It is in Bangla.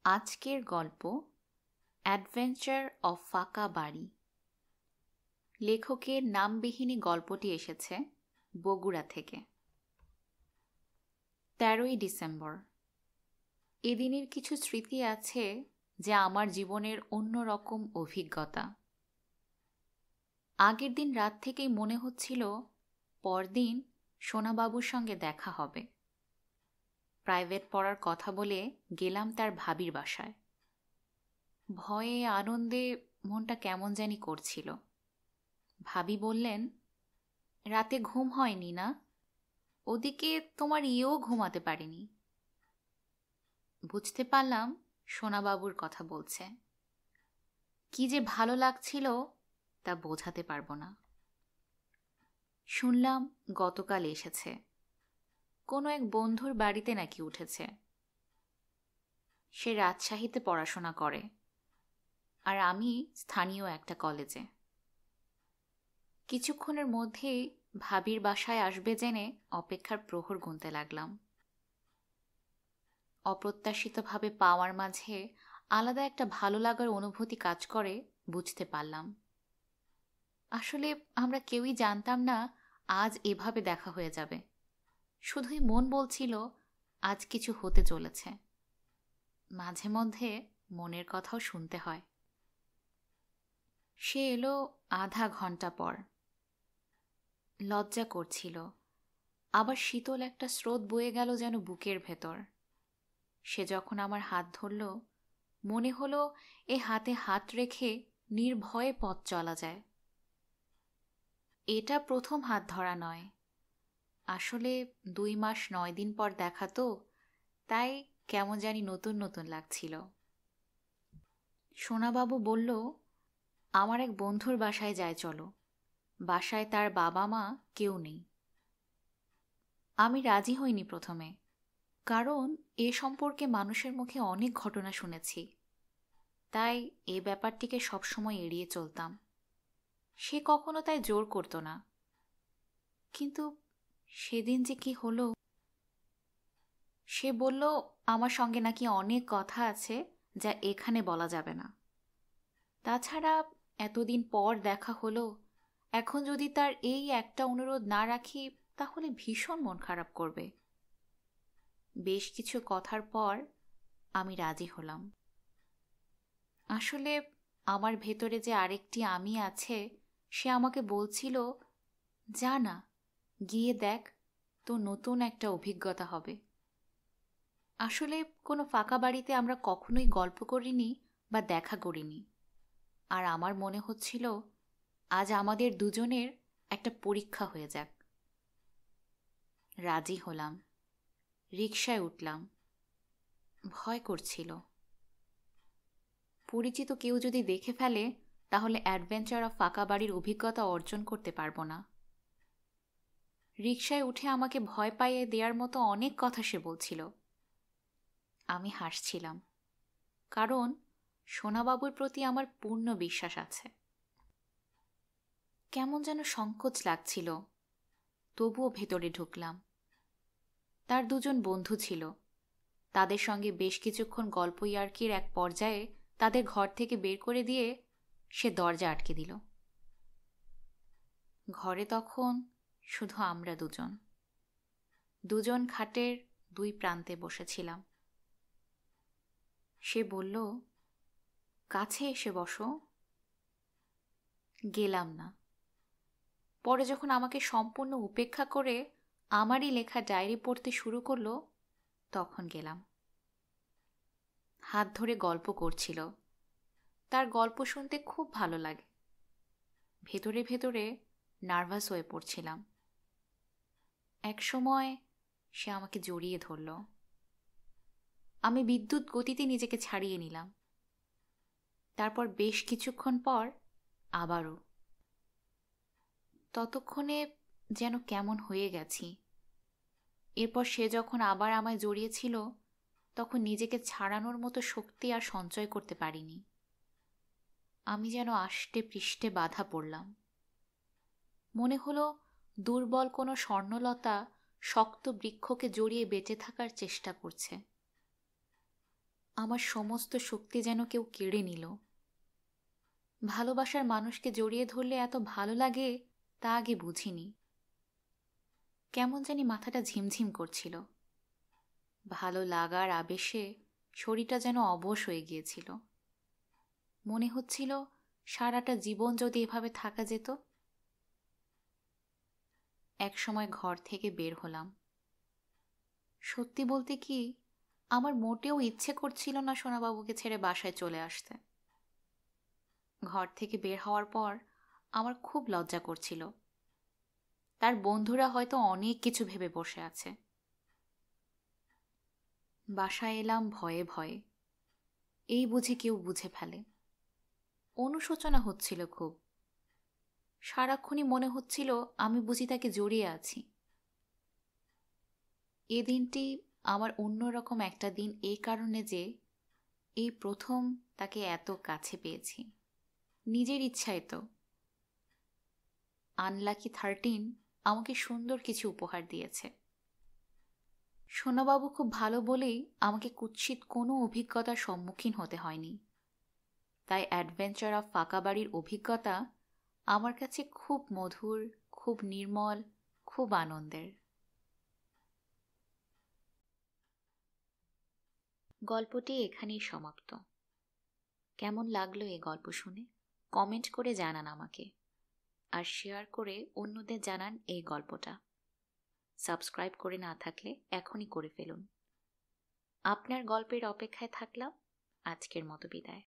আজকের গল্প অ্যাডভেঞ্চার অফ ফাঁকা বাড়ি। লেখকের নামবিহীনী গল্পটি এসেছে বগুড়া থেকে। 13ই ডিসেম্বর। এদিনের কিছু স্মৃতি আছে যা আমার জীবনের অন্যরকম অভিজ্ঞতা। আগের দিন রাত থেকেই মনে হচ্ছিল পরদিন সোনাবাবুর সঙ্গে দেখা হবে। প্রাইভেট পড়ার কথা বলে গেলাম তার ভাবির বাসায়। ভয়ে আনন্দে মনটা কেমন জানি করছিল। ভাবি বললেন, রাতে ঘুম হয়নি না? ওদিকে তোমার ইয়েও ঘুমাতে পারেনি। বুঝতে পারলাম সোনাবাবুর কথা বলছে। কি যে ভালো লাগছিল তা বোঝাতে পারবো না। শুনলাম গতকাল এসেছে, কোনো এক বন্ধুর বাড়িতে নাকি উঠেছে। সে রাজশাহীতে পড়াশোনা করে, আর আমি স্থানীয় একটা কলেজে। কিছুক্ষণের মধ্যেই ভাবির বাসায় আসবে জেনে অপেক্ষার প্রহর গুনতে লাগলাম। অপ্রত্যাশিতভাবে পাওয়ার মাঝে আলাদা একটা ভালো লাগার অনুভূতি কাজ করে বুঝতে পারলাম। আসলে আমরা কেউই জানতাম না আজ এভাবে দেখা হয়ে যাবে। শুধুই মন বলছিল আজ কিছু হতে চলেছে। মাঝে মধ্যে মনের কথাও শুনতে হয়। সে এলো আধা ঘন্টা পর। লজ্জা করছিল, আবার শীতল একটা স্রোত বয়ে গেল যেন বুকের ভেতর। সে যখন আমার হাত ধরল, মনে হলো এ হাতে হাত রেখে নির্ভয়ে পথ চলা যায়। এটা প্রথম হাত ধরা নয়, আসলে 2 মাস 9 দিন পর দেখা তো, তাই কেমন জানি নতুন নতুন লাগছিল। সোনাবাবু বলল, আমার এক বন্ধুর বাসায় যায় চলো। বাসায় তার বাবা মা কেউ নেই। আমি রাজি হইনি প্রথমে, কারণ এ সম্পর্কে মানুষের মুখে অনেক ঘটনা শুনেছি। তাই এ ব্যাপারটিকে সবসময় এড়িয়ে চলতাম। সে কখনো তাই জোর করতো না। কিন্তু সেদিন যে কি হলো! সে বলল আমার সঙ্গে নাকি অনেক কথা আছে যা এখানে বলা যাবে না। তাছাড়া এতদিন পর দেখা হলো, এখন যদি তার এই একটা অনুরোধ না রাখি তাহলে ভীষণ মন খারাপ করবে। বেশ কিছু কথার পর আমি রাজি হলাম। আসলে আমার ভেতরে যে আরেকটি আমি আছে, সে আমাকে বলছিল, যা না, গিয়ে দেখ, তো নতুন একটা অভিজ্ঞতা হবে। আসলে কোনো ফাঁকা বাড়িতে আমরা কখনোই গল্প করিনি বা দেখা করিনি, আর আমার মনে হচ্ছিল আজ আমাদের দুজনের একটা পরীক্ষা হয়ে যাক। রাজি হলাম। রিকশায় উঠলাম। ভয় করছিল, পরিচিত কেউ যদি দেখে ফেলে তাহলে অ্যাডভেঞ্চার অফ ফাঁকা বাড়ির অভিজ্ঞতা অর্জন করতে পারবো না। রিকশায় উঠে আমাকে ভয় পাইয়ে দেওয়ার মতো অনেক কথা সে বলছিল। আমি হাসছিলাম, কারণ সোনাবাবুর প্রতি আমার পূর্ণ বিশ্বাস আছে। কেমন যেন সংকোচ লাগছিল, তবুও ভেতরে ঢুকলাম। তার 2জন বন্ধু ছিল। তাদের সঙ্গে বেশ কিছুক্ষণ গল্প ইয়ার্কির এক পর্যায়ে তাদের ঘর থেকে বের করে দিয়ে সে দরজা আটকে দিল। ঘরে তখন শুধু আমরা 2জন। 2জন খাটের 2 প্রান্তে বসেছিলাম। সে বলল, কাছে এসে বসো। গেলাম না। পরে যখন আমাকে সম্পূর্ণ উপেক্ষা করে আমারই লেখা ডায়েরি পড়তে শুরু করলো, তখন গেলাম। হাত ধরে গল্প করছিল। তার গল্প শুনতে খুব ভালো লাগে। ভেতরে ভেতরে নার্ভাস হয়ে পড়ছিলাম। এক সময় সে আমাকে জড়িয়ে ধরল। আমি বিদ্যুৎ গতিতে নিজেকে ছাড়িয়ে নিলাম। তারপর বেশ কিছুক্ষণ পর আবারও। ততক্ষণে যেন কেমন হয়ে গেছি। এরপর সে যখন আবার আমায় জড়িয়েছিল, তখন নিজেকে ছাড়ানোর মতো শক্তি আর সঞ্চয় করতে পারিনি। আমি যেন আষ্টে পৃষ্ঠে বাঁধা পড়লাম। মনে হলো দুর্বল কোনো স্বর্ণলতা শক্ত বৃক্ষকে জড়িয়ে বেঁচে থাকার চেষ্টা করছে। আমার সমস্ত শক্তি যেন কেউ কেড়ে নিল। ভালোবাসার মানুষকে জড়িয়ে ধরলে এত ভালো লাগে তা আগে বুঝিনি। কেমন জানি মাথাটা ঝিমঝিম করছিল। ভালো লাগার আবেশে শরীরটা যেন অবশ হয়ে গিয়েছিল। মনে হচ্ছিল সারাটা জীবন যদি এভাবে থাকা যেত। এক সময় ঘর থেকে বের হলাম। সত্যি বলতে কি, আমার মোটেও ইচ্ছে করছিল না সোনাবাবুকে ছেড়ে বাসায় চলে আসতে। ঘর থেকে বের হওয়ার পর আমার খুব লজ্জা করছিল। তার বন্ধুরা হয়তো অনেক কিছু ভেবে বসে আছে। বাসায় এলাম ভয়ে ভয়ে। এই বুঝি কেউ বুঝে ফেলে। অনুশোচনা হচ্ছিল খুব। সারাক্ষণই মনে হচ্ছিল আমি বুঝি তাকে জড়িয়ে আছি। এ দিনটি আমার অন্যরকম একটা দিন এই কারণে যে এই প্রথম তাকে এত কাছে পেয়েছি, নিজের ইচ্ছায় তো। আনলাকি 13 আমাকে সুন্দর কিছু উপহার দিয়েছে। সোনাবাবু খুব ভালো বলেই আমাকে কুৎসিত কোনো অভিজ্ঞতার সম্মুখীন হতে হয়নি। তাই অ্যাডভেঞ্চার অফ ফাঁকা বাড়ির অভিজ্ঞতা আমার কাছে খুব মধুর, খুব নির্মল, খুব আনন্দের। গল্পটি এখানেই সমাপ্ত। কেমন লাগলো এই গল্প শুনে কমেন্ট করে জানান আমাকে, আর শেয়ার করে অন্যদের জানান এই গল্পটা। সাবস্ক্রাইব করে না থাকলে এখনই করে ফেলুন। আপনার গল্পের অপেক্ষায় থাকলাম। আজকের মতো বিদায়।